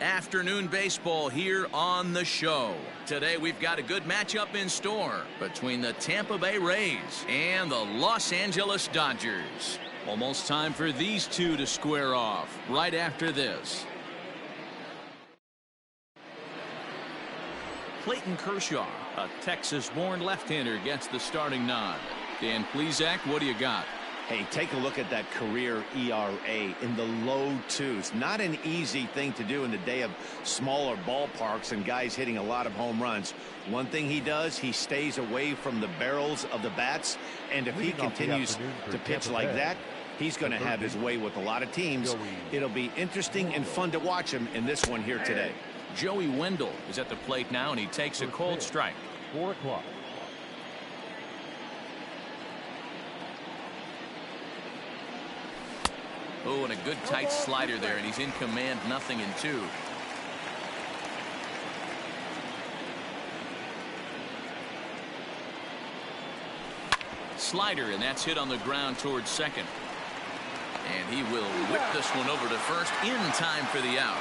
Afternoon baseball here on the show. Today we've got a good matchup in store between the Tampa Bay Rays and the Los Angeles Dodgers. Almost time for these two to square off right after this. Clayton Kershaw, a Texas-born left-hander, gets the starting nod. Dan Plesac, what do you got? Hey, take a look at that career ERA in the low twos. Not an easy thing to do in the day of smaller ballparks and guys hitting a lot of home runs. One thing he does, he stays away from the barrels of the bats. And if he continues to pitch like that, he's going to have his way with a lot of teams. It'll be interesting and fun to watch him in this one here today. Joey Wendell is at the plate now, and he takes a cold strike. 4 o'clock. Oh, and a good tight slider there, and he's in command, 0-2. Slider, and that's hit on the ground towards second. And he will whip this one over to first in time for the out.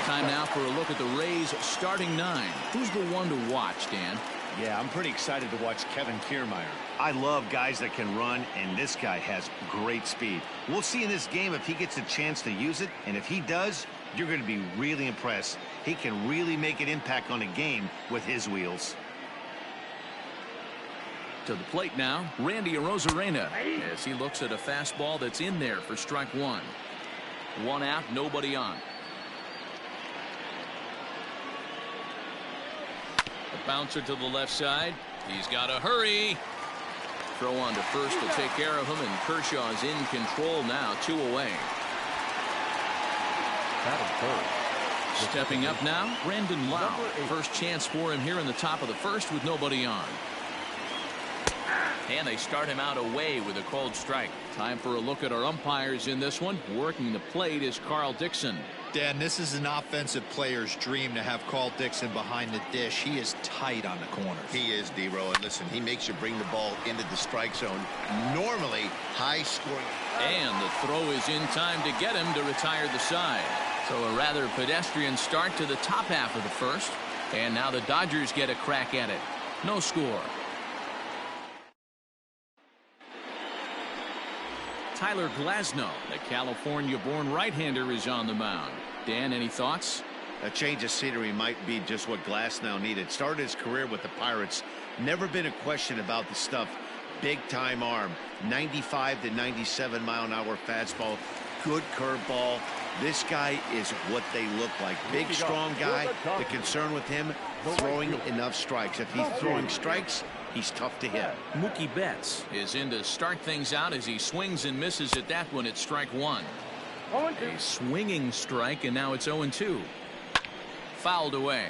Time now for a look at the Rays starting 9. Who's the one to watch, Dan? Yeah, I'm pretty excited to watch Kevin Kiermaier. I love guys that can run, and this guy has great speed. We'll see in this game if he gets a chance to use it, and if he does, you're going to be really impressed. He can really make an impact on a game with his wheels. To the plate now, Randy Arozarena, as he looks at a fastball that's in there for strike 1. 1 out, nobody on. Bouncer to the left side. He's got to hurry. Throw on to first to take care of him, and Kershaw is in control now, 2 away. Stepping up now, Brandon Lau. First chance for him here in the top of the first with nobody on. And they start him out away with a cold strike. Time for a look at our umpires in this one. Working the plate is Carl Dixon. Dan, this is an offensive player's dream to have Carl Dixon behind the dish. He is tight on the corners. He is, D-Row, and listen, he makes you bring the ball into the strike zone. Normally, high scoring. And the throw is in time to get him to retire the side. So a rather pedestrian start to the top half of the first. And now the Dodgers get a crack at it. No score. Tyler Glasnow, the California-born right-hander, is on the mound. Dan, any thoughts? A change of scenery might be just what Glasnow needed. Started his career with the Pirates. Never been a question about the stuff. Big-time arm. 95 to 97 mile-an-hour fastball. Good curveball. This guy is what they look like. Big, strong guy. The concern with him, throwing enough strikes. If he's throwing strikes, he's tough to hit. Mookie Betts is in to start things out as he swings and misses at that one at strike 1. A swinging strike, and now it's 0-2. Fouled away.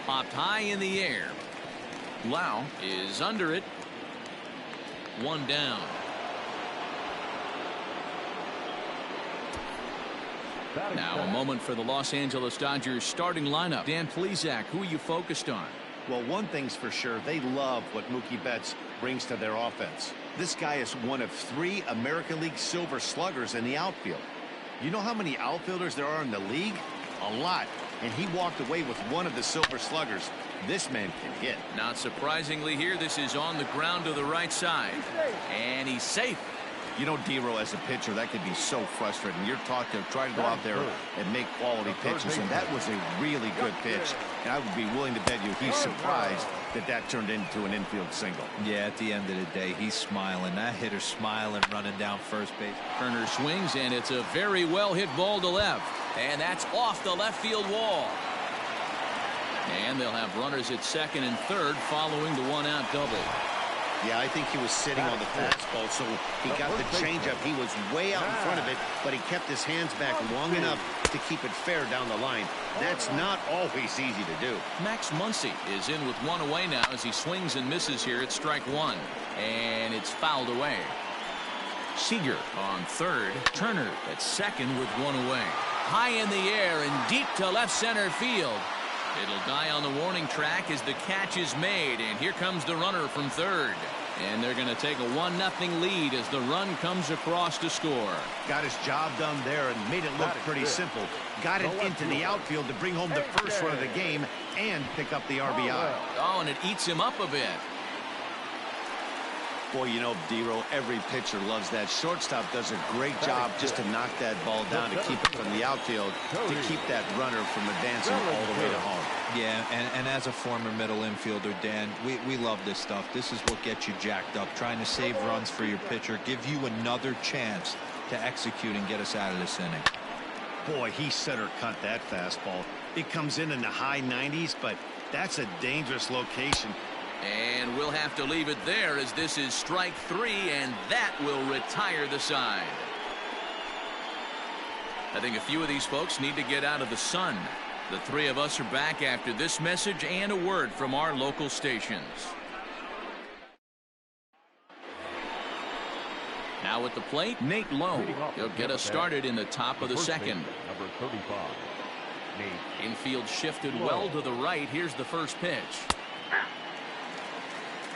Popped high in the air. Lau is under it. 1 down. Now a moment for the Los Angeles Dodgers starting lineup. Dan Plesac, who are you focused on? Well, one thing's for sure. They love what Mookie Betts brings to their offense. This guy is one of 3 American League Silver Sluggers in the outfield. You know how many outfielders there are in the league? A lot. And he walked away with one of the Silver Sluggers. This man can hit. Not surprisingly here, this is on the ground to the right side. And he's safe. You know, D-Row, as a pitcher, that could be so frustrating. You're taught to try to go out there and make quality pitches, and that was a really good pitch. And I would be willing to bet you he's surprised that that turned into an infield single. Yeah, at the end of the day, he's smiling. That hitter's smiling, running down first base. Turner swings, and it's a very well-hit ball to left. And that's off the left field wall. And they'll have runners at second and third following the 1-out double. Yeah, I think he was sitting on the fastball, so he got the changeup. He was way out in front of it, but he kept his hands back long enough to keep it fair down the line. That's not always easy to do. Max Muncie is in with 1 away now as he swings and misses here at strike 1. And it's fouled away. Seeger on third. Turner at second with 1 away. High in the air and deep to left center field. It'll die on the warning track as the catch is made, and here comes the runner from third. And they're going to take a 1-0 lead as the run comes across to score. Got his job done there and made it look pretty simple. Got it into the outfield to bring home the first run of the game and pick up the RBI. Oh, and it eats him up a bit. Boy, you know, D-Row, every pitcher loves that. Shortstop does a great job just to knock that ball down, to keep it from the outfield, to keep that runner from advancing all the way to home. Yeah, and as a former middle infielder, Dan, we love this stuff. This is what gets you jacked up, trying to save runs for your pitcher, give you another chance to execute and get us out of this inning. Boy, he center cut that fastball. It comes in the high 90s, but that's a dangerous location. And we'll have to leave it there as this is strike 3, and that will retire the side. I think a few of these folks need to get out of the sun. The three of us are back after this message and a word from our local stations. Now at the plate, Nate Lowe. He'll get us started in the top of the second. Number 35. Infield shifted well to the right. Here's the first pitch.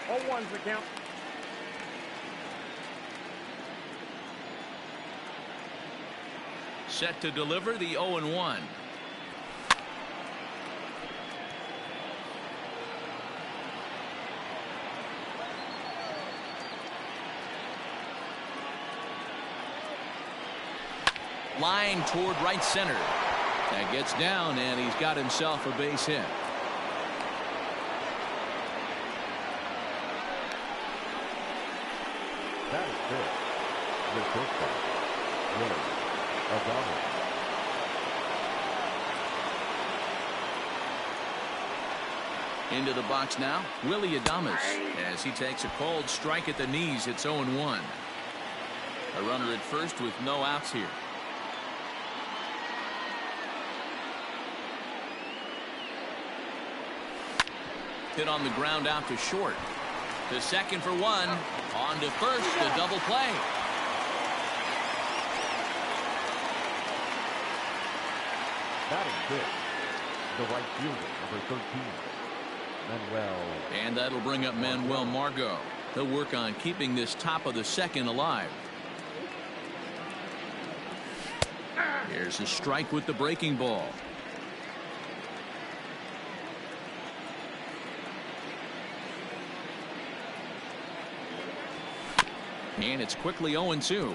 0-1's the count. Set to deliver the 0-1. Line toward right center. That gets down, and he's got himself a base hit. That is good. The shortstop, Willie Adames. Into the box now, Willie Adames, as he takes a cold strike at the knees. It's 0-1. A runner at first with no outs here. Hit on the ground out to short. To second for one. On to first, the double play. That is good. The right fielder, number 13, Manuel. And that'll bring up Manuel Margot. He'll work on keeping this top of the second alive. Here's a strike with the breaking ball. And it's quickly 0-2.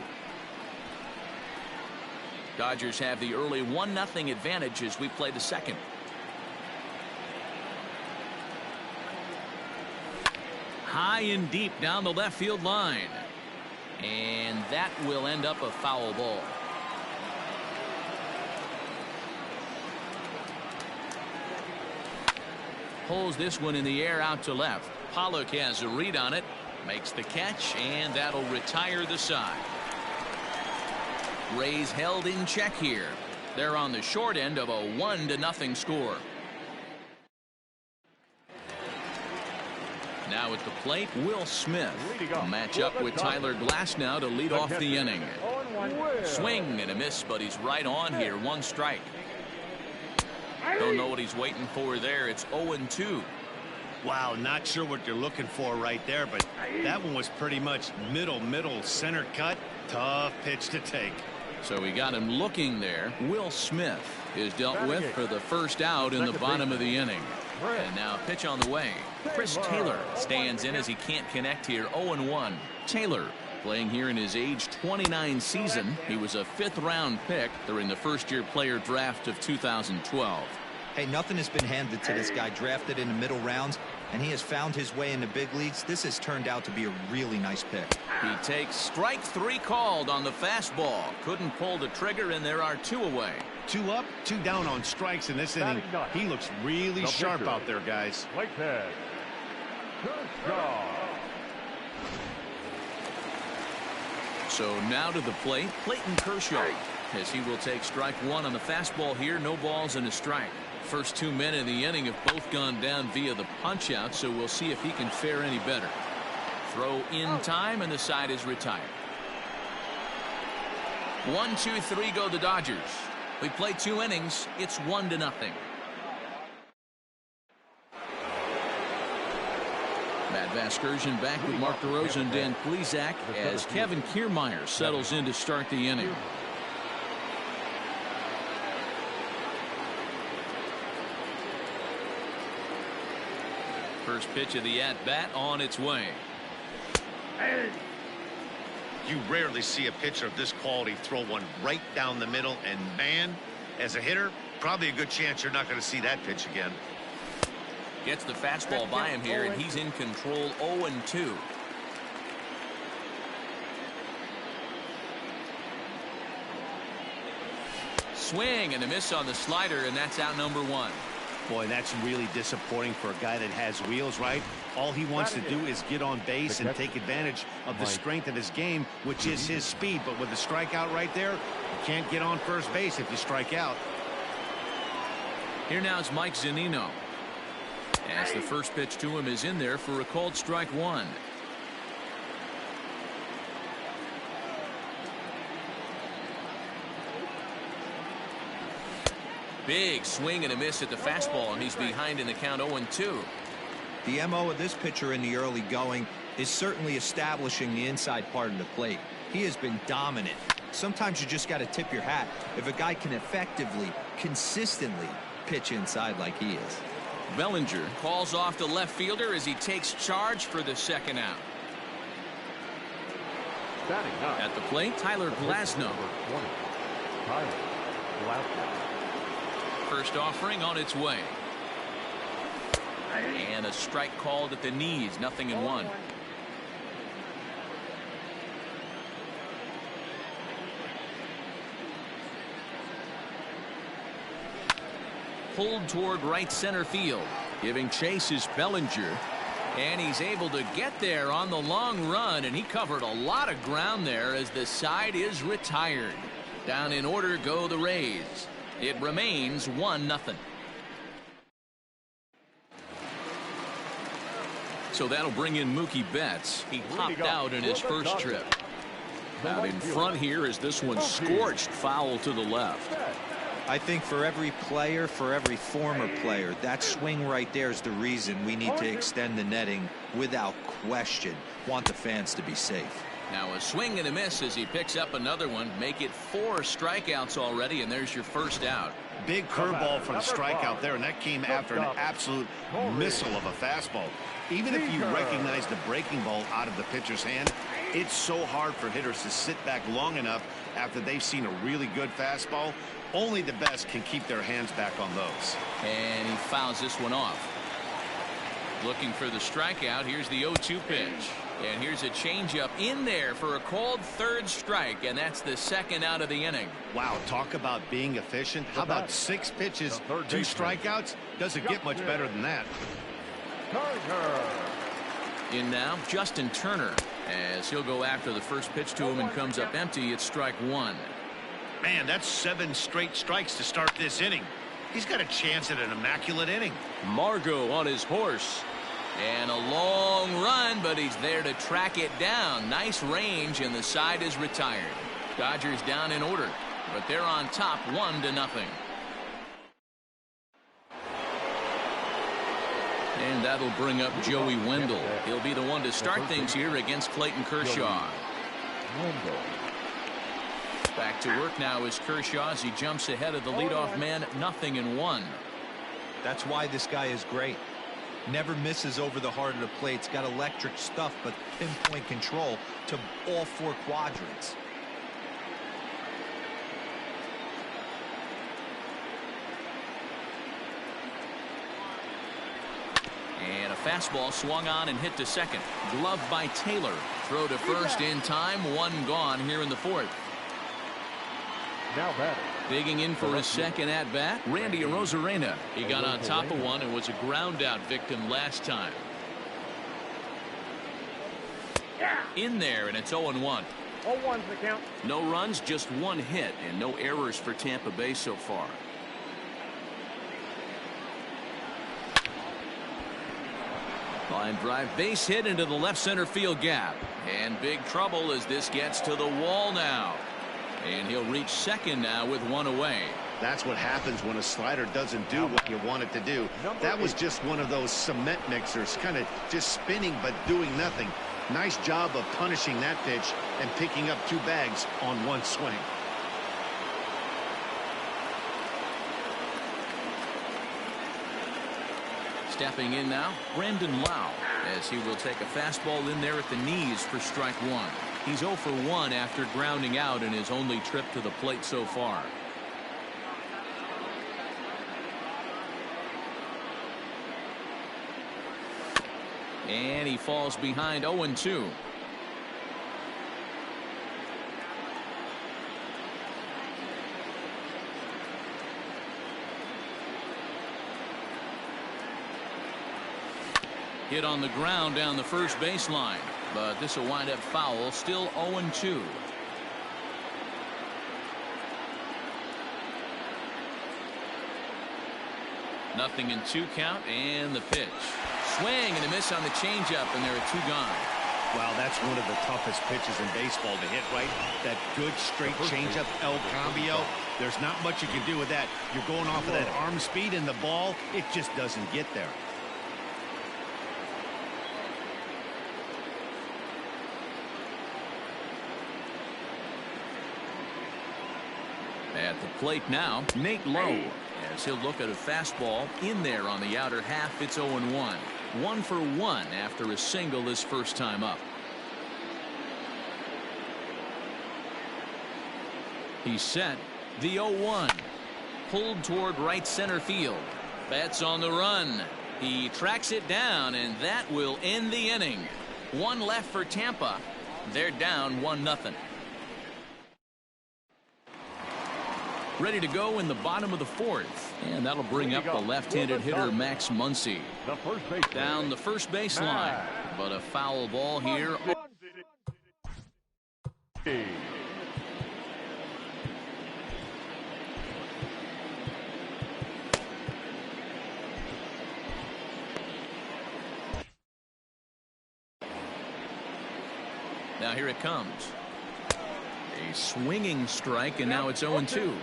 Dodgers have the early 1-0 advantage as we play the second. High and deep down the left field line. And that will end up a foul ball. Pulls this one in the air out to left. Pollard has a read on it. Makes the catch, and that'll retire the side. Rays held in check here. They're on the short end of a 1-0 score. Now at the plate, Will Smith will match up with Tyler Glasnow to lead off the inning. Swing and a miss, but he's right on here. One strike. Don't know what he's waiting for there. It's 0-2. Wow, not sure what you're looking for right there, but that one was pretty much middle center cut. Tough pitch to take. So we got him looking there. Will Smith is dealt with for the first out in the bottom of the inning. And now pitch on the way. Chris Taylor stands in as he can't connect here. 0-1. Taylor playing here in his age 29 season. He was a 5th-round pick during the first-year player draft of 2012. Hey, nothing has been handed to this guy, drafted in the middle rounds, and he has found his way in the big leagues. This has turned out to be a really nice pick. He takes strike 3 called on the fastball. Couldn't pull the trigger, and there are 2 away. 2 up, 2 down on strikes in this inning. He looks really sharp out there, guys. Clayton Kershaw. So now to the plate, Clayton Kershaw, as he will take strike 1 on the fastball here. No balls and a strike. First 2 men in the inning have both gone down via the punch out, so we'll see if he can fare any better. Throw in time, and the side is retired. 1, 2, 3 go the Dodgers. We play 2 innings. It's 1-0. Matt Vasgersian back with Mark DeRosa and Dan Plesac as Kevin Kiermaier settles in to start the inning. First pitch of the at-bat on its way. You rarely see a pitcher of this quality throw one right down the middle, and man, as a hitter, probably a good chance you're not going to see that pitch again. Gets the fastball by him here, and he's in control. 0-2. Swing and a miss on the slider, and that's out number 1. Boy, that's really disappointing for a guy that has wheels, right? All he wants to do is get on base and take advantage of the strength of his game, which is his speed. But with the strikeout right there, you can't get on first base if you strike out. Here now is Mike Zanino, as the first pitch to him is in there for a called strike 1. Big swing and a miss at the fastball, and he's behind in the count. 0-2. The MO of this pitcher in the early going is certainly establishing the inside part of the plate. He has been dominant. Sometimes you just got to tip your hat if a guy can effectively, consistently pitch inside like he is. Bellinger calls off the left fielder as he takes charge for the second out. At the plate, Tyler Glasnow. First offering on its way. And a strike called at the knees. 0-1. Pulled toward right center field. Giving chase is Bellinger. And he's able to get there on the long run, and he covered a lot of ground there as the side is retired. Down in order go the Rays. It remains 1-0. So that'll bring in Mookie Betts. He popped out in his first trip. Out in front here is this one scorched foul to the left. I think for every player, for every former player, that swing right there is the reason we need to extend the netting without question. Want the fans to be safe. Now a swing and a miss as he picks up another one. Make it 4 strikeouts already, and there's your first out. Big curveball for the strikeout there, and that came after an absolute missile of a fastball. Even if you recognize the breaking ball out of the pitcher's hand, it's so hard for hitters to sit back long enough after they've seen a really good fastball. Only the best can keep their hands back on those. And he fouls this one off. Looking for the strikeout. Here's the 0-2 pitch. And here's a changeup in there for a called third strike, and that's the second out of the inning. Wow, talk about being efficient. How about 6 pitches, 2 strikeouts? Doesn't get much better than that. In now, Justin Turner, as he'll go after the first pitch to him and comes up empty. It's strike 1. Man, that's 7 straight strikes to start this inning. He's got a chance at an immaculate inning. Margot on his horse. And a long run, but he's there to track it down. Nice range, and the side is retired. Dodgers down in order, but they're on top 1-0. And that'll bring up Joey Wendell. He'll be the one to start things here against Clayton Kershaw. Back to work now is Kershaw as he jumps ahead of the leadoff man. 0-1. That's why this guy is great. Never misses over the heart of the plate. It's got electric stuff, but pinpoint control to all 4 quadrants. And a fastball swung on and hit to second. Glove by Taylor. Throw to first in time. 1 gone here in the 4th. Now batting. Digging in for his second at-bat, Randy Arozarena. He got on top of one and was a ground-out victim last time. In there, and it's 0-1. 0-1's the count. No runs, just 1 hit, and no errors for Tampa Bay so far. Line drive base hit into the left center field gap. And big trouble as this gets to the wall now. And he'll reach second now with 1 away. That's what happens when a slider doesn't do what you want it to do. That was just one of those cement mixers, kind of just spinning but doing nothing. Nice job of punishing that pitch and picking up 2 bags on 1 swing. Stepping in now, Brandon Lau, as he will take a fastball in there at the knees for strike 1. He's 0 for 1 after grounding out in his only trip to the plate so far. And he falls behind 0-2. Hit on the ground down the first baseline, but this will wind up foul. Still 0-2. Nothing in 2 count, and the pitch. Swing and a miss on the changeup, and there are 2 gone. Wow, that's one of the toughest pitches in baseball to hit, right? That good straight changeup, El Cambio. There's not much you can do with that. You're going off of that arm speed, and the ball, it just doesn't get there. At the plate now, Nate Lowe, as he'll look at a fastball in there on the outer half. It's 0-1. 1 for 1 after a single his first time up. He's set. The 0-1. Pulled toward right center field. Betts on the run. He tracks it down, and that will end the inning. 1 left for Tampa. They're down 1-0. Ready to go in the bottom of the 4th, and that'll bring up the left-handed hitter Max Muncie. Down the first baseline, but a foul ball here. Now here it comes. A swinging strike, and now it's 0-2.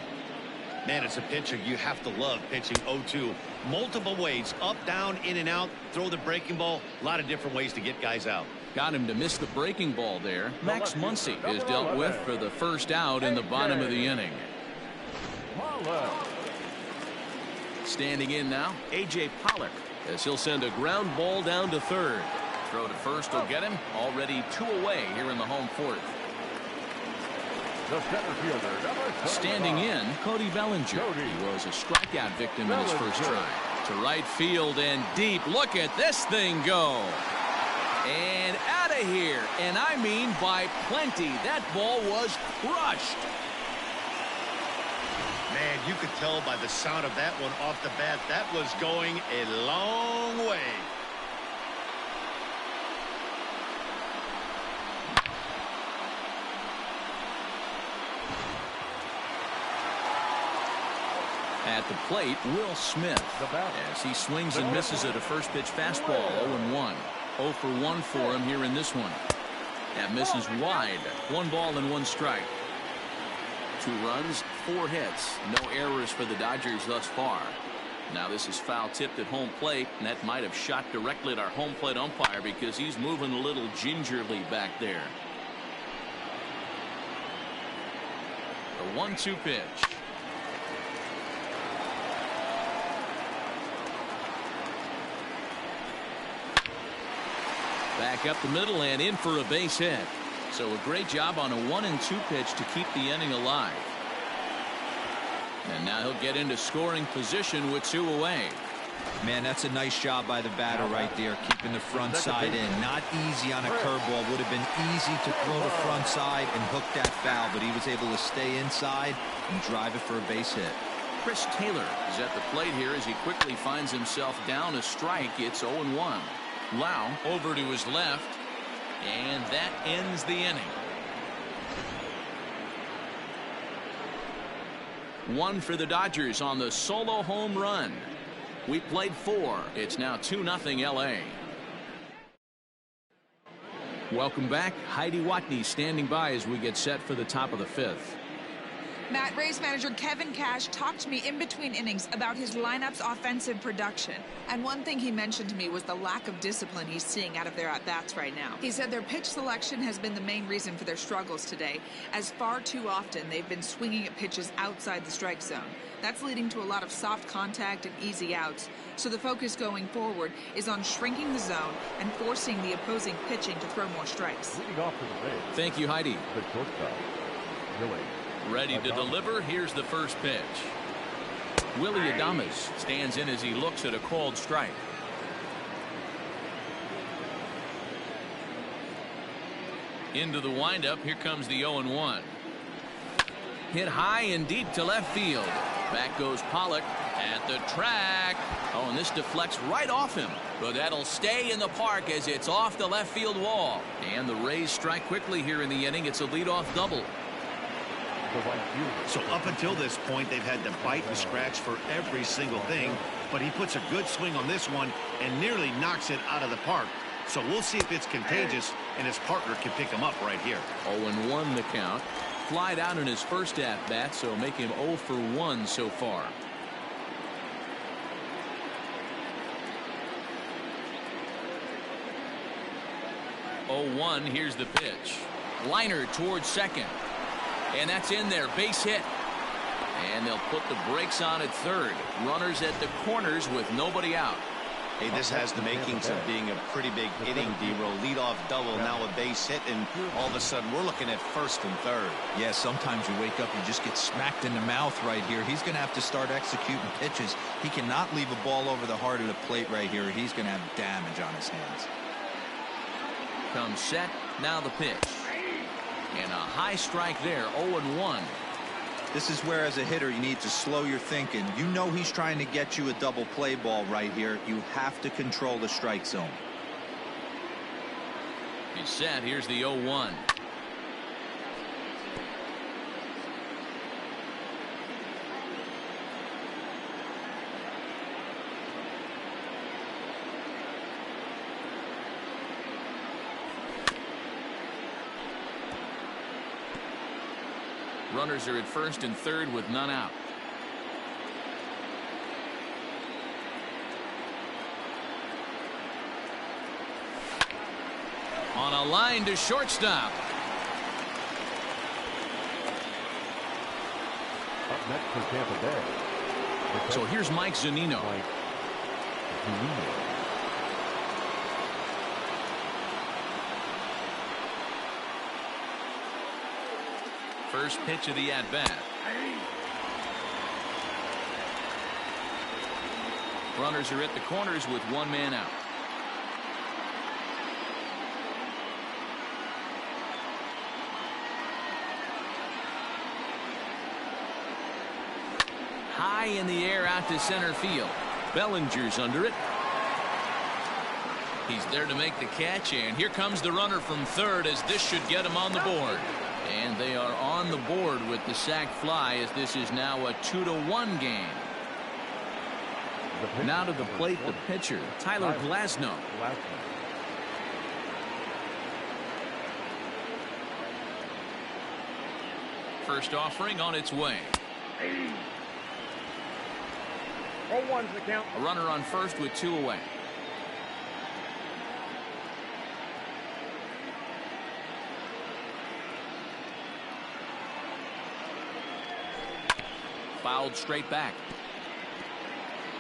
Man, it's a pitcher you have to love pitching 0-2. Multiple ways, up, down, in and out, throw the breaking ball. A lot of different ways to get guys out. Got him to miss the breaking ball there. Max Muncie is dealt with for the first out in the bottom of the inning. Standing in now, A.J. Pollard, as he'll send a ground ball down to third. Throw to first will get him. Already 2 away here in the home 4th. Standing in, Cody Bellinger. He was a strikeout victim in his first try. To right field and deep. Look at this thing go. And out of here. And I mean by plenty. That ball was crushed. Man, you could tell by the sound of that one off the bat, that was going a long way. At the plate, Will Smith, as he swings and misses at a first pitch fastball. 0-1. 0 for 1 for him here in this one. That misses wide. 1 ball and 1 strike. 2 runs, 4 hits. No errors for the Dodgers thus far. Now this is foul tipped at home plate, and that might have shot directly at our home plate umpire because he's moving a little gingerly back there. The 1-2 pitch. Back up the middle and in for a base hit. So a great job on a 1-2 pitch to keep the inning alive. And now he'll get into scoring position with 2 away. Man, that's a nice job by the batter right there, keeping the front side in. Not easy on a curveball. Would have been easy to throw the front side and hook that foul, but he was able to stay inside and drive it for a base hit. Chris Taylor is at the plate here as he quickly finds himself down a strike. It's 0-1. Lau over to his left, and that ends the inning. 1 for the Dodgers on the solo home run. We played 4. It's now 2-0 L.A. Welcome back. Heidi Watney standing by as we get set for the top of the 5th. Matt Ray's manager Kevin Cash talked to me in between innings about his lineup's offensive production. And one thing he mentioned to me was the lack of discipline he's seeing out of their at-bats right now. He said their pitch selection has been the main reason for their struggles today, as far too often they've been swinging at pitches outside the strike zone. That's leading to a lot of soft contact and easy outs. So the focus going forward is on shrinking the zone and forcing the opposing pitching to throw more strikes. Leading off for the Rays, Thank you, Heidi. the shortstop, Willie. Ready to deliver. Here's the first pitch. Willie Adames stands in as he looks at a called strike. Into the windup. Here comes the 0-1. Hit high and deep to left field. Back goes Pollard at the track. Oh, and this deflects right off him. But that'll stay in the park as it's off the left field wall. And the Rays strike quickly here in the inning. It's a leadoff double. The right fielder. So up until this point, they've had to bite and scratch for every single thing. But he puts a good swing on this one and nearly knocks it out of the park. So we'll see if it's contagious and his partner can pick him up right here. 0-1 the count. Flied out in his first at-bat, so make him 0 for 1 so far. Here's the pitch. Liner towards second. And that's in there. Base hit. And they'll put the brakes on at third. Runners at the corners with nobody out. Hey, this has the makings of being a pretty big inning, D-Roll. Leadoff double, now a base hit, and all of a sudden we're looking at first and third. Yeah, sometimes you wake up, you just get smacked in the mouth right here. He's going to have to start executing pitches. He cannot leave a ball over the heart of the plate right here. He's going to have damage on his hands. Comes set. Now the pitch. And a high strike there. 0-1. This is where, as a hitter, you need to slow your thinking. You know he's trying to get you a double play ball right here. You have to control the strike zone. He's set. Here's the 0-1. Runners are at first and third with none out. On a line to shortstop. Up next for Tampa Bay. So here's Mike Zanino. First pitch of the at-bat. Runners are at the corners with one man out. High in the air out to center field. Bellinger's under it. He's there to make the catch, and here comes the runner from third as this should get him on the board. And they are on the board with the sac fly as this is now a 2-1 game. Now to the plate, the pitcher, Tyler Glasnow. First offering on its way. 0-1's the count. A runner on first with two away. Fouled straight back.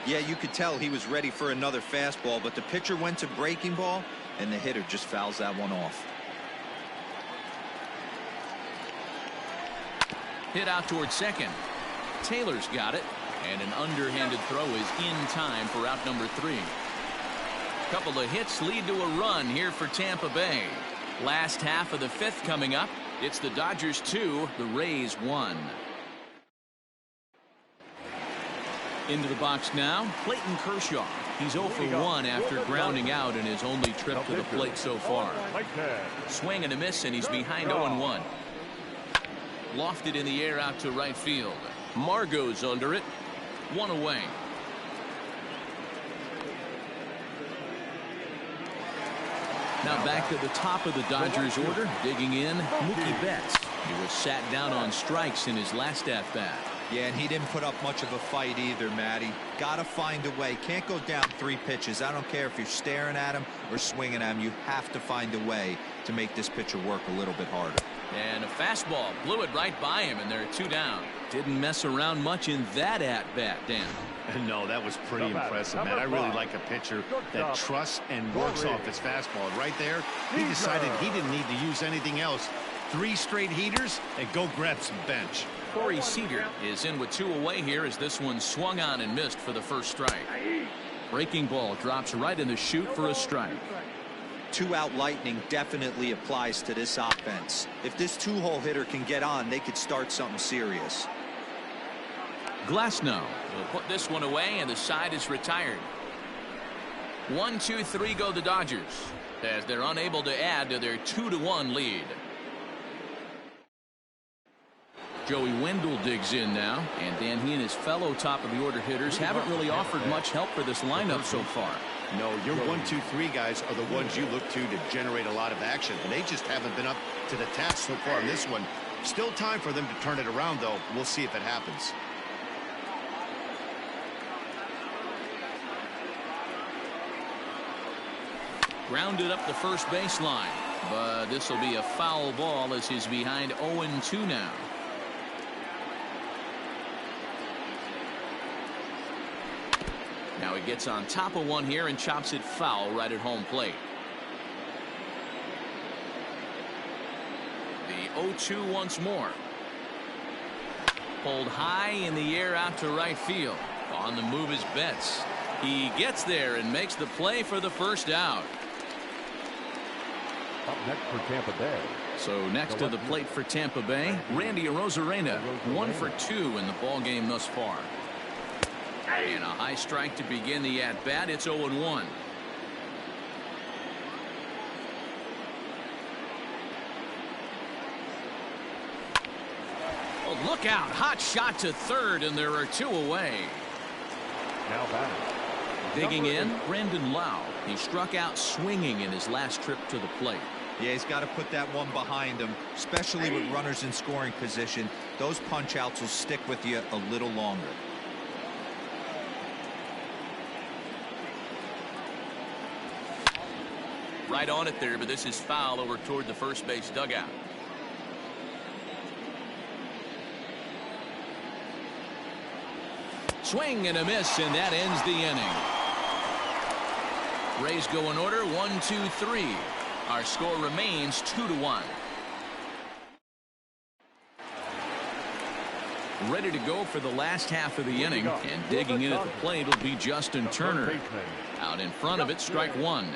Yeah, you could tell he was ready for another fastball, but the pitcher went to breaking ball, and the hitter just fouls that one off. Hit out towards second. Taylor's got it, and an underhanded throw is in time for out number 3. Couple of hits lead to a run here for Tampa Bay. Last half of the 5th coming up. It's the Dodgers 2, the Rays 1. Into the box now, Clayton Kershaw. He's 0 for 1 after grounding out in his only trip to the plate so far. Swing and a miss, and he's behind 0-1. Lofted in the air out to right field. Margot's under it. One away. Now back to the top of the Dodgers order. Digging in, Mookie Betts. He was sat down on strikes in his last at-bat. Yeah, and he didn't put up much of a fight either, Matty. Gotta find a way. Can't go down 3 pitches. I don't care if you're staring at him or swinging at him. You have to find a way to make this pitcher work a little bit harder. And a fastball blew it right by him, and there are 2 down. Didn't mess around much in that at-bat, Dan. No, that was pretty impressive, man. I really like a pitcher that trusts and works off his fastball. Right there, he decided he didn't need to use anything else. 3 straight heaters and go grab some bench. Corey Seeger is in with 2 away here as this one swung on and missed for the first strike. Breaking ball drops right in the chute for a strike. 2-out lightning definitely applies to this offense. If this 2-hole hitter can get on, they could start something serious. Glasnow will put this one away, and the side is retired. 1, 2, 3 go the Dodgers as they're unable to add to their 2-1 lead. Joey Wendell digs in now, and then he and his fellow top-of-the-order hitters haven't really offered much help for this lineup so far. No, your 1, 2, 3 guys are the ones you look to generate a lot of action, and they just haven't been up to the task so far in this one. Still time for them to turn it around, though. We'll see if it happens. Grounded up the first baseline, but this will be a foul ball as he's behind 0-2 now. Now he gets on top of one here and chops it foul right at home plate. The 0-2 once more. Pulled high in the air out to right field. On the move is Betts. He gets there and makes the play for the first out. Up next for Tampa Bay. So next to the plate for Tampa Bay, Randy Arozarena, 1 for 2 in the ball game thus far. And a high strike to begin the at-bat. It's 0-1. Oh, look out. Hot shot to third, and there are 2 away. Now batting. Digging in, Brandon Lau. He struck out swinging in his last trip to the plate. Yeah, he's got to put that one behind him, especially with runners in scoring position. Those punch-outs will stick with you a little longer. Right on it there, but this is foul over toward the first base dugout. Swing and a miss, and that ends the inning. Rays go in order, 1, 2, 3. Our score remains 2-1. Ready to go for the last half of the inning, and digging in at the plate will be Justin Turner. Out in front of it, strike 1.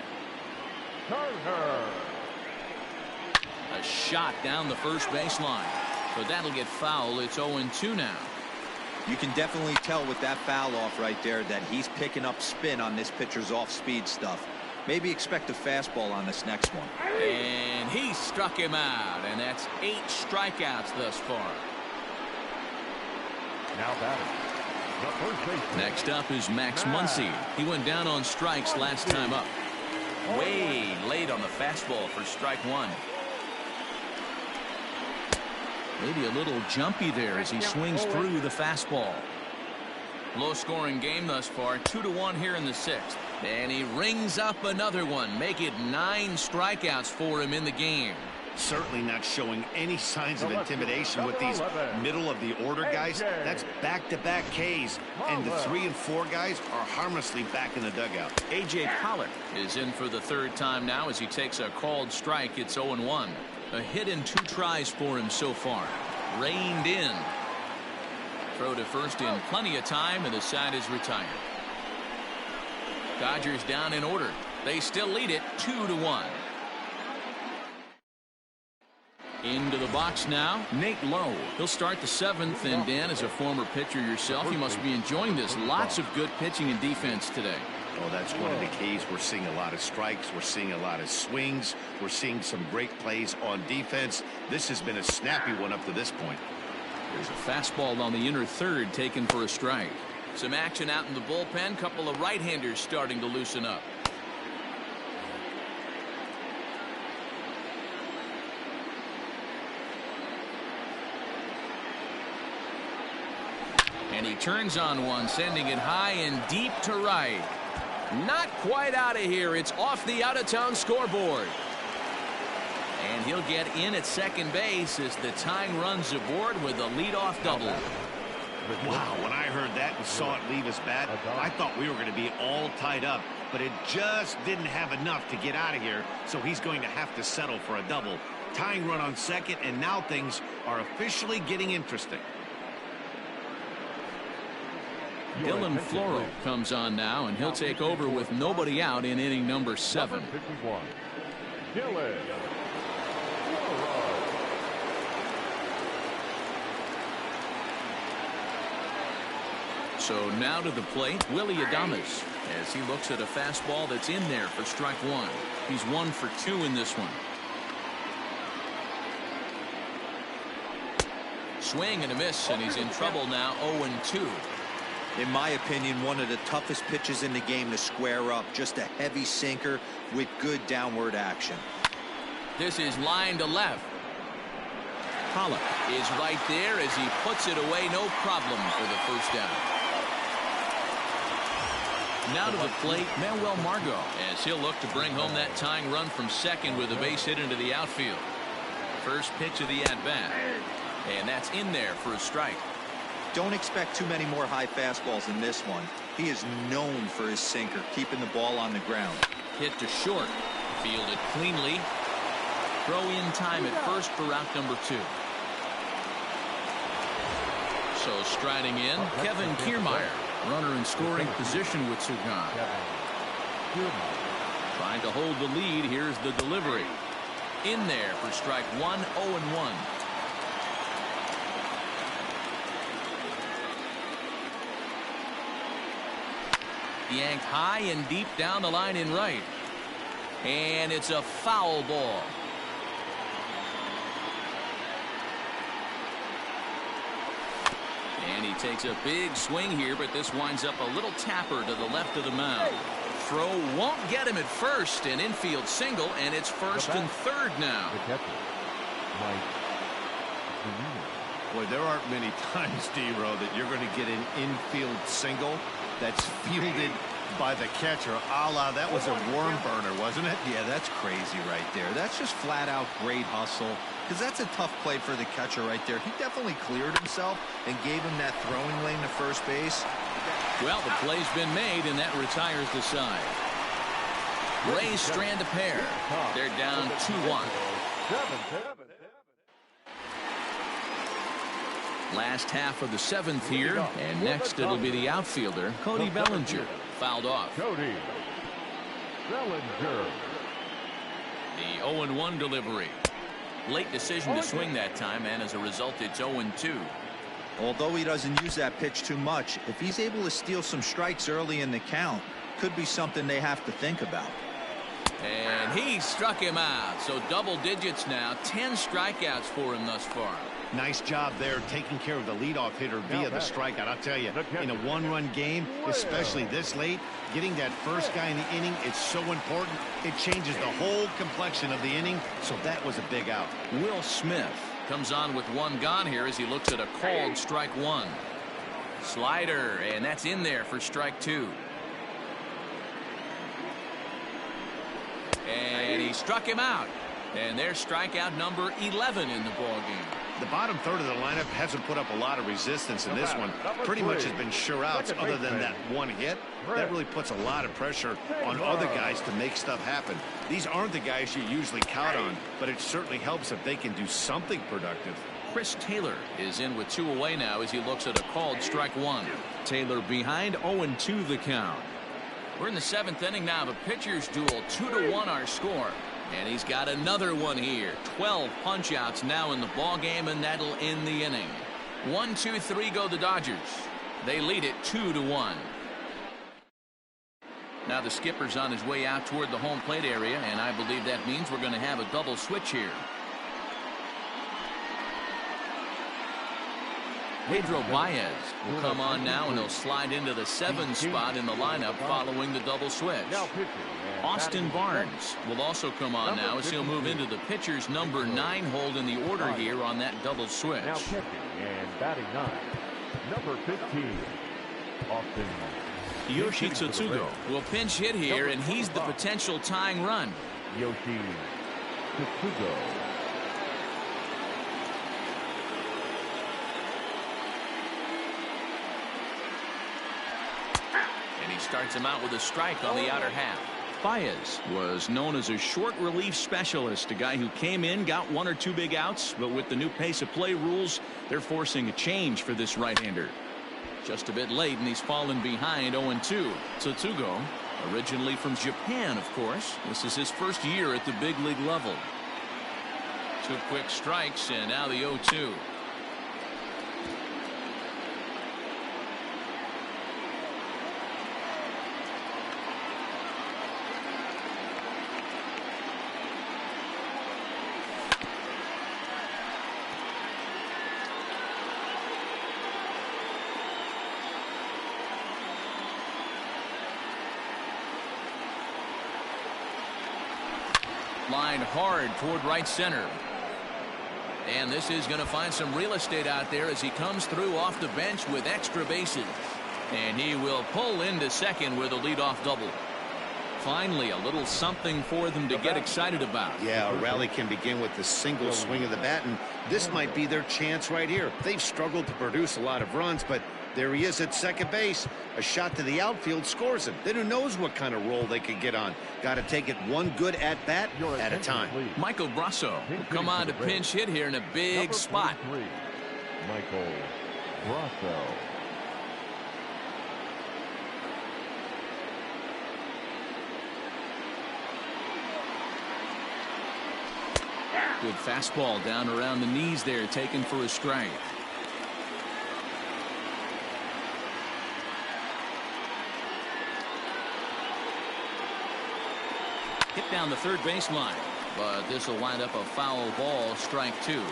A shot down the first baseline, but that'll get foul. It's 0-2 now. You can definitely tell with that foul off right there that he's picking up spin on this pitcher's off-speed stuff. Maybe expect a fastball on this next one. And he struck him out, and that's 8 strikeouts thus far. Now batting. Next up is Max Muncie. He went down on strikes last time up. Way late on the fastball for strike 1. Maybe a little jumpy there as he swings through the fastball. Low scoring game thus far, 2-1 here in the 6th. And he rings up another one, make it 9 strikeouts for him in the game. Certainly not showing any signs of intimidation with these middle of the order guys. That's back-to-back Ks, and the 3 and 4 guys are harmlessly back in the dugout. A.J. Pollard is in for the 3rd time now as he takes a called strike. It's 0-1. A hit in 2 tries for him so far. Reined in. Throw to first in plenty of time, and the side is retired. Dodgers down in order. They still lead it 2-1. Into the box now, Nate Lowe. He'll start the 7th, and Dan, as a former pitcher yourself, you must be enjoying this. Lots of good pitching and defense today. Oh, that's one of the keys. We're seeing a lot of strikes. We're seeing a lot of swings. We're seeing some great plays on defense. This has been a snappy one up to this point. There's a fastball on the inner third taken for a strike. Some action out in the bullpen. Couple of right-handers starting to loosen up. And he turns on one, sending it high and deep to right. Not quite out of here. It's off the out-of-town scoreboard. And he'll get in at second base as the tying runs aboard with a leadoff double. Wow, when I heard that and saw it leave his bat, I thought we were going to be all tied up, but it just didn't have enough to get out of here, so he's going to have to settle for a double. Tying run on second, and now things are officially getting interesting. Dylan Floro comes on now, and he'll take over with nobody out in inning number 7. Dylan. So now to the plate, Willie Adames, as he looks at a fastball that's in there for strike 1. He's 1 for 2 in this one. Swing and a miss, and he's in trouble now, 0-2. In my opinion, one of the toughest pitches in the game to square up. Just a heavy sinker with good downward action. This is line to left. Pollard is right there as he puts it away, no problem for the first down. Now to the plate, Manuel Margot, as he'll look to bring home that tying run from second with a base hit into the outfield. First pitch of the at-bat, and that's in there for a strike. Don't expect too many more high fastballs in this one. He is known for his sinker, keeping the ball on the ground. Hit to short, fielded cleanly. Throw in time at first for route number 2. So striding in, Kevin Kiermaier. Runner in scoring position with Seeger. Trying to hold the lead. Here's the delivery. In there for strike 1, 0-1. Yanked high and deep down the line in right. And it's a foul ball. And he takes a big swing here, but this winds up a little tapper to the left of the mound. Throw won't get him at first, an infield single, and it's first and third now. Boy, there aren't many times, D-Row, that you're going to get an infield single that's fielded by the catcher. That was a worm burner, wasn't it? Yeah, that's crazy right there. That's just flat out great hustle, because that's a tough play for the catcher right there. He definitely cleared himself and gave him that throwing lane to first base. Well, the play's been made, and that retires the side. Rays strand a pair. They're down 2-1. Last half of the 7th here, and next it'll be the outfielder, Cody Bellinger, fouled off. Cody Bellinger. The 0-1 delivery. Late decision to swing that time, and as a result, it's 0-2. Although he doesn't use that pitch too much, if he's able to steal some strikes early in the count, could be something they have to think about. And he struck him out, so double digits now, 10 strikeouts for him thus far. Nice job there taking care of the leadoff hitter via the strikeout. I'll tell you, in a one-run game, especially this late, getting that first guy in the inning is so important. It changes the whole complexion of the inning, so that was a big out. Will Smith comes on with one gone here as he looks at a called strike 1. Slider, and that's in there for strike 2. And he struck him out. And there's strikeout number 11 in the ballgame. The bottom third of the lineup hasn't put up a lot of resistance in this one. Pretty much has been sure outs other than that one hit. That really puts a lot of pressure on other guys to make stuff happen. These aren't the guys you usually count on, but it certainly helps if they can do something productive. Chris Taylor is in with 2 away now as he looks at a called strike 1. Taylor behind, 0-2 the count. We're in the 7th inning now. The pitchers duel, 2-1 our score. And he's got another one here. 12 punch-outs now in the ball game, and that'll end the inning. 1-2-3 go the Dodgers. They lead it 2-1. Now the skipper's on his way out toward the home plate area, and I believe that means we're going to have a double switch here. Pedro Baez will come on now, and he'll slide into the 7 spot in the lineup following the double switch. Austin Barnes will also come on now as he'll move into the pitcher's number 9 hold in the order here on that double switch. Now pitching and batting 9. Number 15, Austin. Yoshi Tsutsugo will pinch hit here, and he's the potential tying run. Yoshi Tsutsugo. And he starts him out with a strike on the outer half. Baez was known as a short relief specialist, a guy who came in, got one or two big outs, but with the new pace of play rules, they're forcing a change for this right-hander. Just a bit late, and he's fallen behind 0-2. Tsutsugo, originally from Japan, of course. This is his first year at the big league level. Two quick strikes, and now the 0-2. Lined hard toward right center. And this is going to find some real estate out there as he comes through off the bench with extra bases. And he will pull into second with a leadoff double. Finally, a little something for them to get excited about. Yeah, a rally can begin with the single swing of the bat, and this might be their chance right here. They've struggled to produce a lot of runs, but there he is at second base. A shot to the outfield scores him. Then who knows what kind of roll they could get on. Got to take it one good at-bat at a time. Michael Brasso will come on to pinch hit here in a big spot. Michael Brasso. Good fastball down around the knees there, taken for a strike. Hit down the third baseline, but this will wind up a foul ball, strike two.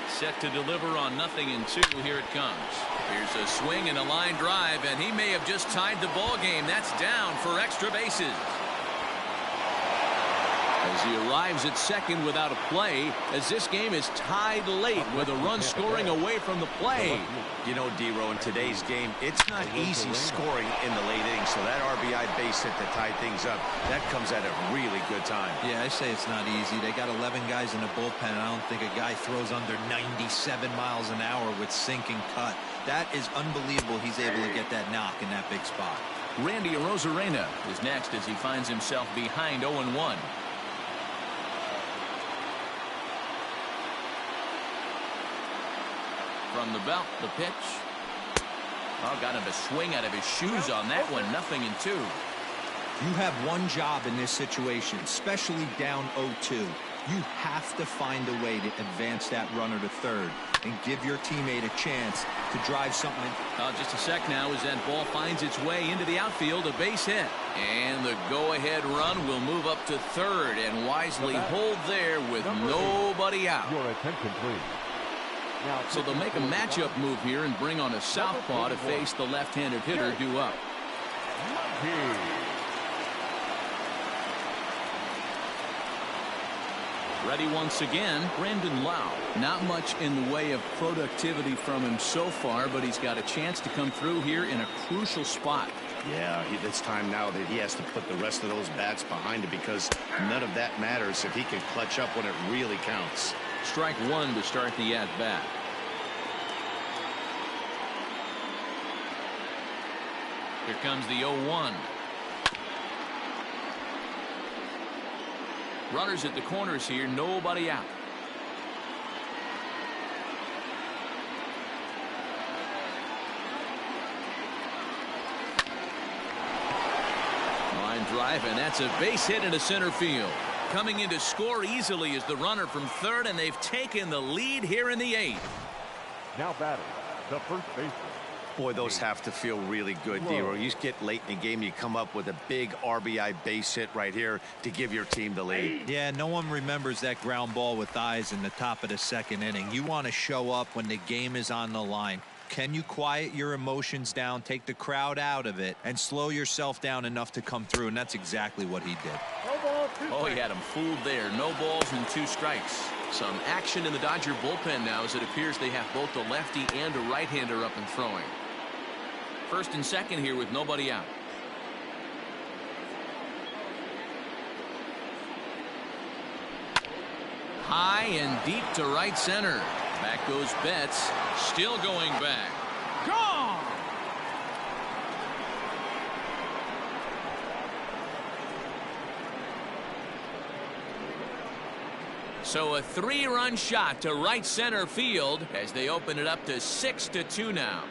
Set to deliver on 0-2. Here it comes. Here's a swing and a line drive, and he may have just tied the ball game. That's down for extra bases. As he arrives at second without a play, as this game is tied late with a run scoring away from the play. You know, D-Row, in today's game, it's not easy scoring in the late innings, so that RBI base hit to tie things up, that comes at a really good time. Yeah, I say it's not easy. They got 11 guys in the bullpen, and I don't think a guy throws under 97 miles an hour with sink and cut. That is unbelievable he's able to get that knock in that big spot. Randy Arozarena is next as he finds himself behind 0-1. From the belt, the pitch. Oh, got him to swing out of his shoes on that one. 0-2. You have one job in this situation, especially down 0-2. You have to find a way to advance that runner to third and give your teammate a chance to drive something in. Just a sec now as that ball finds its way into the outfield, a base hit. And the go-ahead run will move up to third and wisely hold there with nobody out. Your attention, please. So they'll make a matchup move here and bring on a southpaw to face the left-handed hitter due up. Ready once again, Brandon Lau. Not much in the way of productivity from him so far, but he's got a chance to come through here in a crucial spot. Yeah, it's time now that he has to put the rest of those bats behind him, because none of that matters if he can clutch up when it really counts. Strike one to start the at-bat. Here comes the 0-1. Runners at the corners here, nobody out. Line drive, and that's a base hit into center field. Coming in to score easily is the runner from third, and they've taken the lead here in the 8th. Now batting, the first baseman. Boy, those have to feel really good, D-Row. You get late in the game, you come up with a big RBI base hit right here to give your team the lead. Yeah, no one remembers that ground ball with eyes in the top of the second inning. You want to show up when the game is on the line. Can you quiet your emotions down, take the crowd out of it, and slow yourself down enough to come through? And that's exactly what he did. Oh, he had him fooled there. No balls and 2 strikes. Some action in the Dodger bullpen now, as it appears they have both a lefty and a right-hander up and throwing. First and second here with nobody out. High and deep to right center. Back goes Betts. Still going back. Gone! So a 3-run shot to right center field as they open it up to 6-2 now.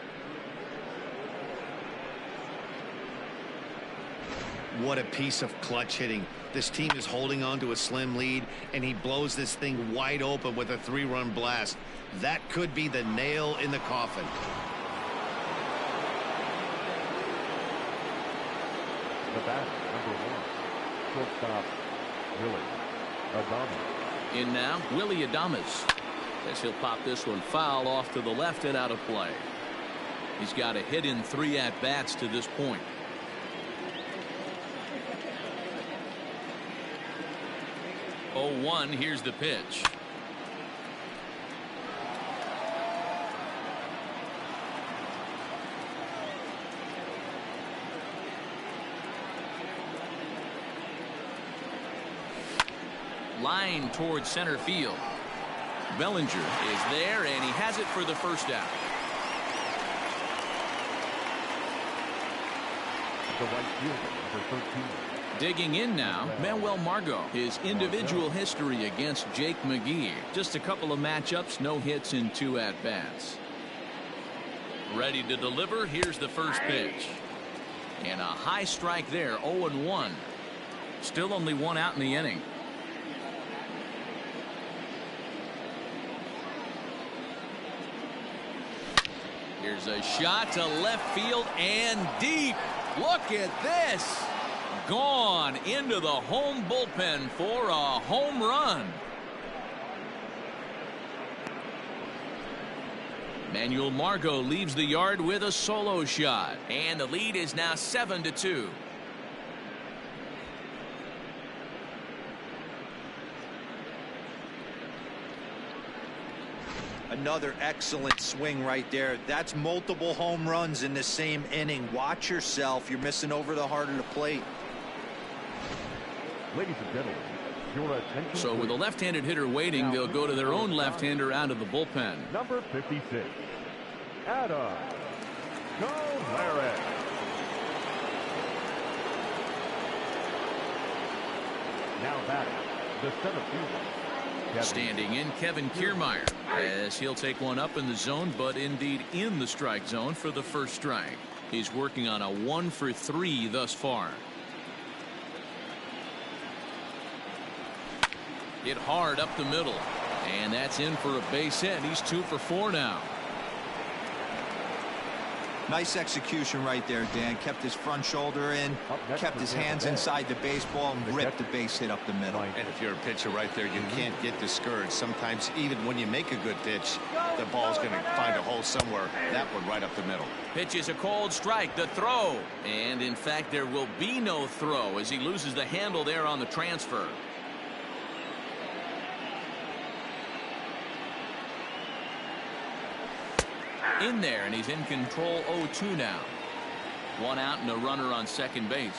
What a piece of clutch hitting. This team is holding on to a slim lead, and he blows this thing wide open with a 3-run blast. That could be the nail in the coffin. The bat, number 1, shortstop, Willie Adames. In now, Willie Adames. As he'll pop this one foul off to the left and out of play. He's got a hit in 3 at-bats to this point. Oh, 1, here's the pitch. Line towards center field. Bellinger is there, and he has it for the first out. The right fielder, number 13. Digging in now, Manuel Margot. His individual history against Jake McGee. Just a couple of matchups, no hits in 2 at-bats. Ready to deliver. Here's the first pitch. And a high strike there, 0-1. Still only 1 out in the inning. Here's a shot to left field and deep. Look at this. Gone into the home bullpen for a home run. Manuel Margot leaves the yard with a solo shot, and the lead is now 7-2. Another excellent swing right there. That's multiple home runs in the same inning. Watch yourself. You're missing over the heart of the plate. Ladies and gentlemen, your attention. So with a left-handed hitter waiting, they'll go to their own left-hander out of the bullpen. Number 56, Adam Pollard. Now batting, the center fielder. Standing in, Kevin Kiermaier, as he'll take one up in the zone, but indeed in the strike zone for the first strike. He's working on a 1-for-3 thus far. Hit hard up the middle, and that's in for a base hit. He's 2-for-4 now. Nice execution right there, Dan. Kept his front shoulder in, kept his hands inside the baseball, and ripped the base hit up the middle. And if you're a pitcher right there, you can't get discouraged. Sometimes even when you make a good pitch, the ball's going to find a hole somewhere. That one right up the middle. Pitch is a cold strike. The throw. And in fact, there will be no throw as he loses the handle there on the transfer. In there, and he's in control. 0-2 now. 1 out and a runner on second base.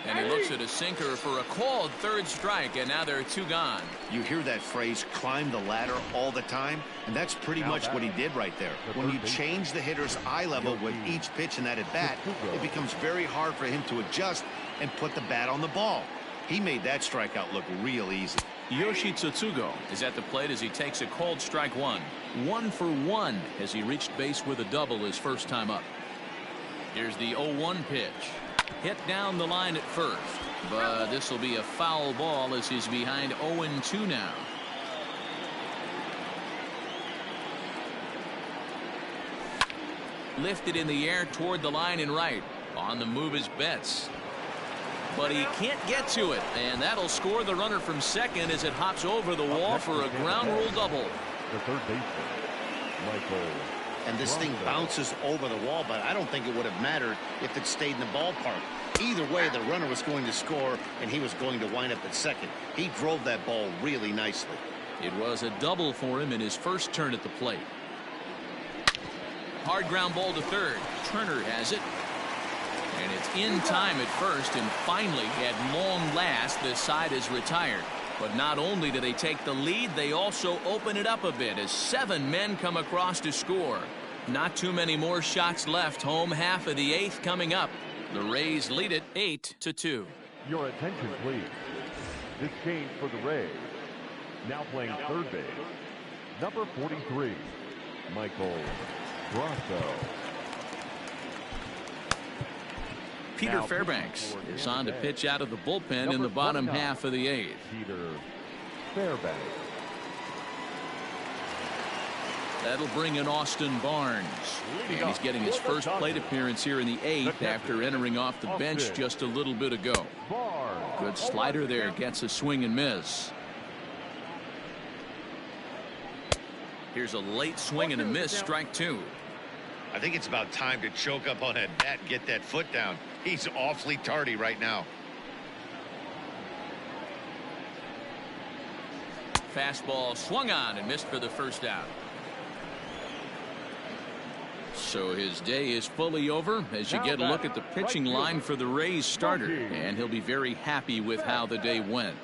And he looks at a sinker for a called third strike, and now there are 2 gone. You hear that phrase, climb the ladder, all the time, and that's pretty much what he did right there. When you change the hitter's eye level with each pitch in that at-bat, it becomes very hard for him to adjust and put the bat on the ball. He made that strikeout look real easy. Yoshi Tsutsugo is at the plate as he takes a called strike 1. 1-for-1 as he reached base with a double his first time up. Here's the 0-1 pitch. Hit down the line at first, but this will be a foul ball as he's behind 0-2 now. Lifted in the air toward the line and right. On the move is Betts. But he can't get to it, and that'll score the runner from second as it hops over the wall for a ground rule double. The third baseman, Michael and this thing bounces over the wall, but I don't think it would have mattered if it stayed in the ballpark. Either way, the runner was going to score, and he was going to wind up at second. He drove that ball really nicely. It was a double for him in his first turn at the plate. Hard ground ball to third. Turner has it. And it's in time at first, and finally, at long last, the side is retired. But not only do they take the lead, they also open it up a bit as 7 men come across to score. Not too many more shots left. Home half of the 8th coming up. The Rays lead it 8-2. Your attention, please. This change for the Rays. Now playing third base, number 43, Michael Grosso. Peter Now Fairbanks is on to pitch out of the bullpen in Number the bottom 29, half of the 8th. Peter Fairbanks. That'll bring in Austin Barnes. And he's getting his first plate appearance here in the 8th after entering off the bench just a little bit ago. Good slider there, gets a swing and miss. Here's a late swing and a miss, strike 2. I think it's about time to choke up on that bat and get that foot down. He's awfully tardy right now. Fastball swung on and missed for the first out. So his day is fully over as you get a look at the pitching line for the Rays starter, and he'll be very happy with how the day went.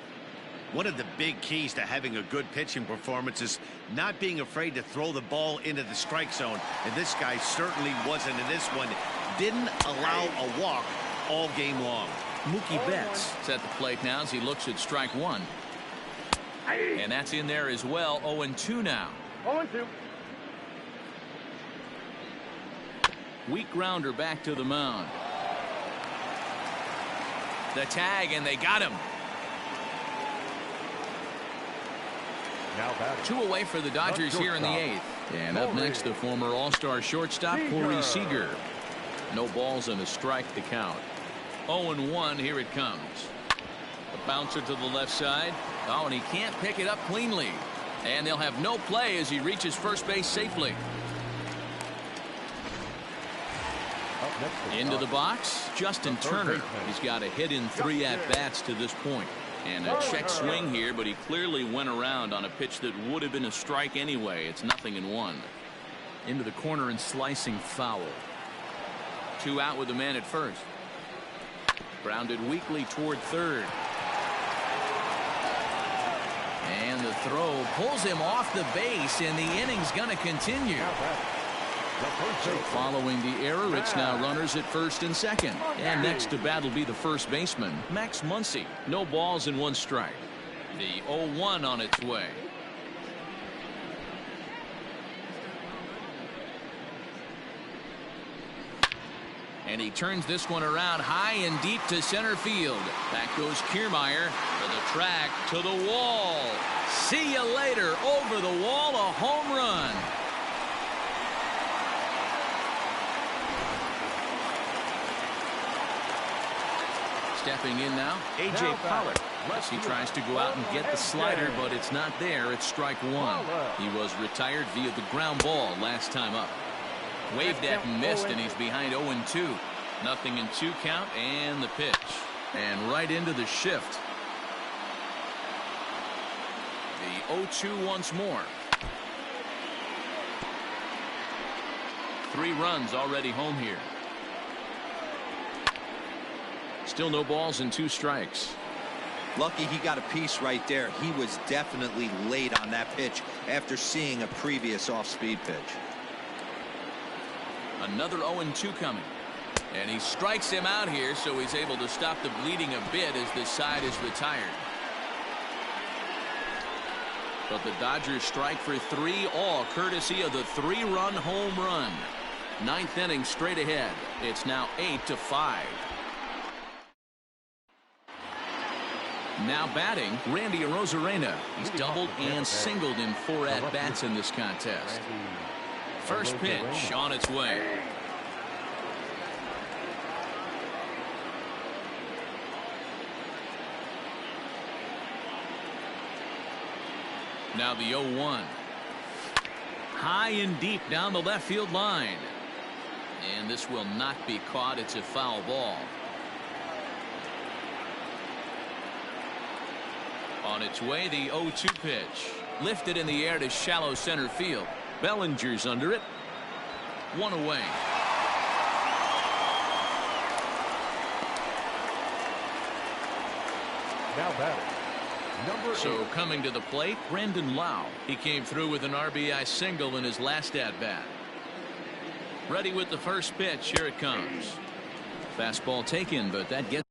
One of the big keys to having a good pitching performance is not being afraid to throw the ball into the strike zone. And this guy certainly wasn't in this one. Didn't allow a walk all game long. Mookie Betts is at the plate now as he looks at strike 1. And that's in there as well. 0-2 now. 0-2. Weak grounder back to the mound. The tag, and they got him. Now batting. 2 away for the Dodgers here in the 8th. And up next, the former All-Star shortstop, Corey Seeger. No balls and a strike to count. 0-1, here it comes. A bouncer to the left side. Oh, and he can't pick it up cleanly. And they'll have no play as he reaches first base safely. Into the box, Justin Turner. He's got a hit in 3 at-bats to this point. And a check swing here, but he clearly went around on a pitch that would have been a strike anyway. It's 0-1. Into the corner and slicing foul. 2 out with the man at first. Grounded weakly toward third. And the throw pulls him off the base, and the inning's going to continue. So following the error, it's now runners at first and second. And next to bat will be the first baseman, Max Muncie. No balls and 1 strike. The 0-1 on its way. And he turns this one around high and deep to center field. Back goes Kiermaier for the track to the wall. See you later. Over the wall, a home run. Stepping in now, A.J. Pollard. As he tries to go out and get the slider, but it's not there. It's strike 1. He was retired via the ground ball last time up. Waved at and missed, and he's behind 0-2. 0-2 count, and the pitch. And right into the shift. The 0-2 once more. 3 runs already home here. Still no balls and 2 strikes. Lucky he got a piece right there. He was definitely late on that pitch after seeing a previous off-speed pitch. Another 0-2 coming. And he strikes him out here, so he's able to stop the bleeding a bit as this side is retired. But the Dodgers strike for 3, all courtesy of the 3-run home run. 9th inning straight ahead. It's now 8-5. Now batting, Randy Arozarena. He's doubled and singled in 4 at-bats in this contest. First pitch on its way. Now the 0-1. high and deep down the left field line. And this will not be caught. It's a foul ball. On its way, the 0-2 pitch. Lifted in the air to shallow center field. Bellinger's under it. One away. Now batting, number 8. So coming to the plate, Brandon Lau. He came through with an RBI single in his last at-bat. Ready with the first pitch. Here it comes. Fastball taken, but that gets.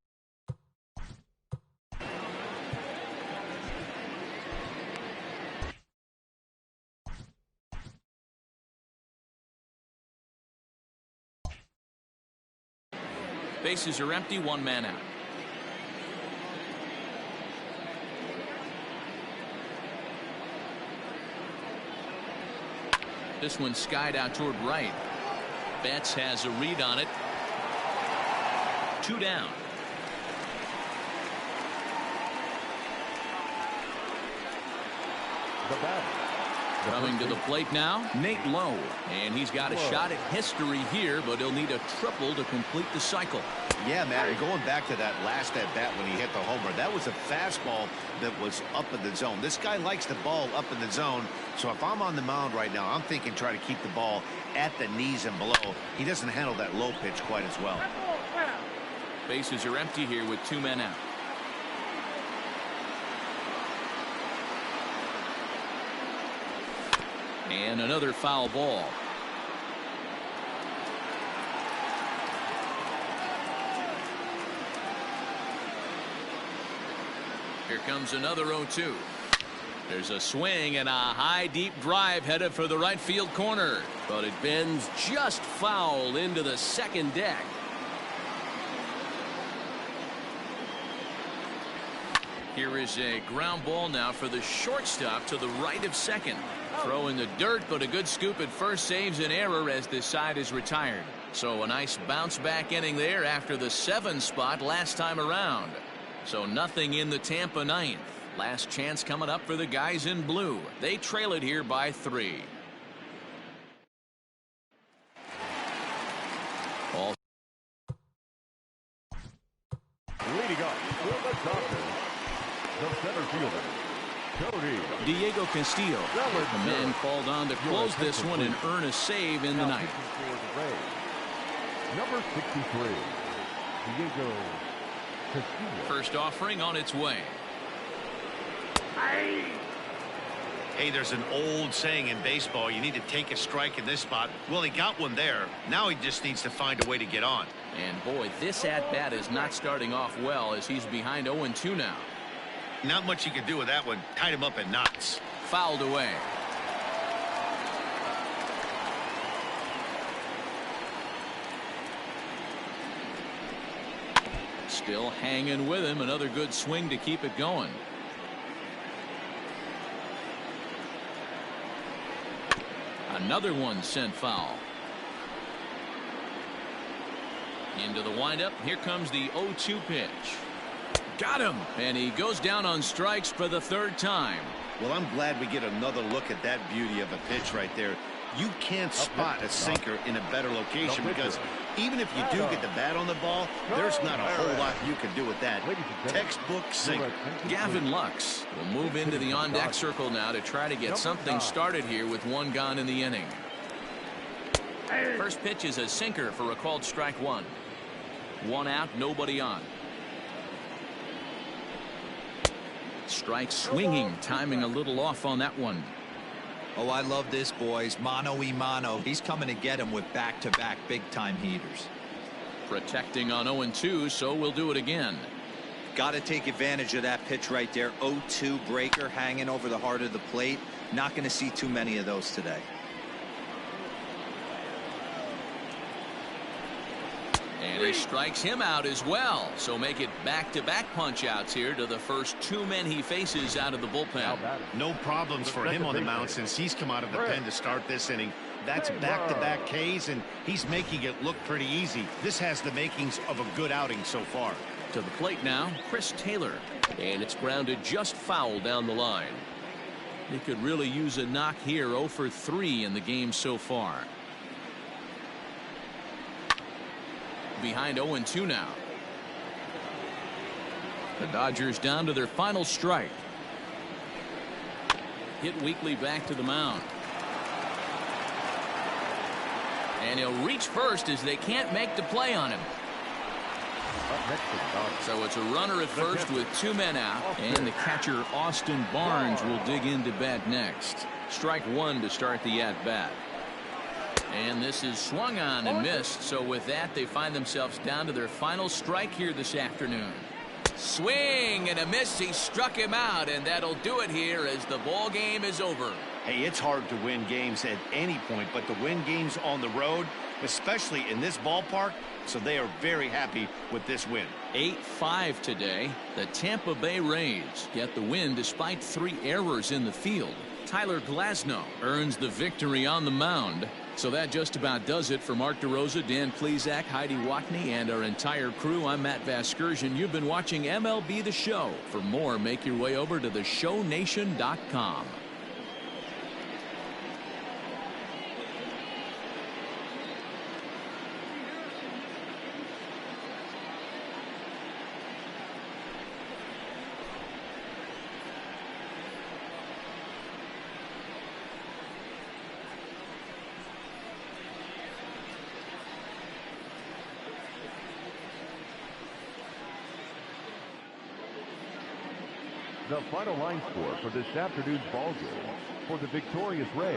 Bases are empty, one man out. This one skied out toward right. Betts has a read on it. 2 down. The batter. Coming to the plate now, Nate Lowe. And he's got a shot at history here, but he'll need a triple to complete the cycle. Yeah, Matt, going back to that last at-bat when he hit the homer, that was a fastball that was up in the zone. This guy likes the ball up in the zone, so if I'm on the mound right now, I'm thinking try to keep the ball at the knees and below. He doesn't handle that low pitch quite as well. Bases are empty here with 2 men out. And another foul ball. Here comes another 0-2. There's a swing and a high deep drive headed for the right field corner, but it bends just foul into the second deck. Here is a ground ball now for the shortstop to the right of second. Throw in the dirt, but a good scoop at first saves an error as this side is retired. So a nice bounce back inning there after the 7 spot last time around. So nothing in the Tampa 9th. Last chance coming up for the guys in blue. They trail it here by 3. All leading up for the Dodgers, the center fielder, Cody Diego Castillo. The man called on to close this one and earn a save in the ninth. Number 63, Diego Castillo. First offering on its way. Hey, there's an old saying in baseball, you need to take a strike in this spot. Well, he got one there. Now he just needs to find a way to get on. And boy, this at-bat is not starting off well as he's behind 0-2 now. Not much you can do with that one. Tied him up in knots. Fouled away. Still hanging with him. Another good swing to keep it going. Another one sent foul. Into the windup. Here comes the 0-2 pitch. Got him. And he goes down on strikes for the 3rd time. Well, I'm glad we get another look at that beauty of a pitch right there. You can't spot a sinker in a better location because even if you do get the bat on the ball, there's not a whole lot you can do with that. Textbook sinker. Gavin Lux will move into the on-deck circle now to try to get something started here with 1 gone in the inning. First pitch is a sinker for a called strike 1. 1 out, nobody on. Strike swinging, timing a little off on that one. Oh, I love this, boys. Mano-y-mano. He's coming to get him with back-to-back big-time heaters. Protecting on 0-2, so we'll do it again. Got to take advantage of that pitch right there. 0-2 breaker hanging over the heart of the plate. Not going to see too many of those today. And he strikes him out as well. So make it back-to-back punch-outs here to the first 2 men he faces out of the bullpen. No problems for him on the mound since he's come out of the pen to start this inning. That's back-to-back Ks, and he's making it look pretty easy. This has the makings of a good outing so far. To the plate now, Chris Taylor. And it's grounded just foul down the line. He could really use a knock here. 0 for 3 in the game so far. Behind 0-2 now. The Dodgers down to their final strike. Hit weakly back to the mound. And he'll reach first as they can't make the play on him. So it's a runner at first with 2 men out, and the catcher Austin Barnes will dig into bat next. Strike 1 to start the at-bat. And this is swung on and missed, so with that they find themselves down to their final strike here this afternoon. Swing and a miss. He struck him out, and that'll do it here as the ball game is over. Hey, it's hard to win games at any point, but to win games on the road, especially in this ballpark, so they are very happy with this win. 8-5 today. The Tampa Bay Rays get the win despite 3 errors in the field. Tyler Glasnow earns the victory on the mound. So that just about does it for Mark DeRosa, Dan Plesac, Heidi Watney, and our entire crew. I'm Matt Vasgersian. You've been watching MLB The Show. For more, make your way over to theshownation.com. The final line score for this afternoon's ball game. For the victorious Rays,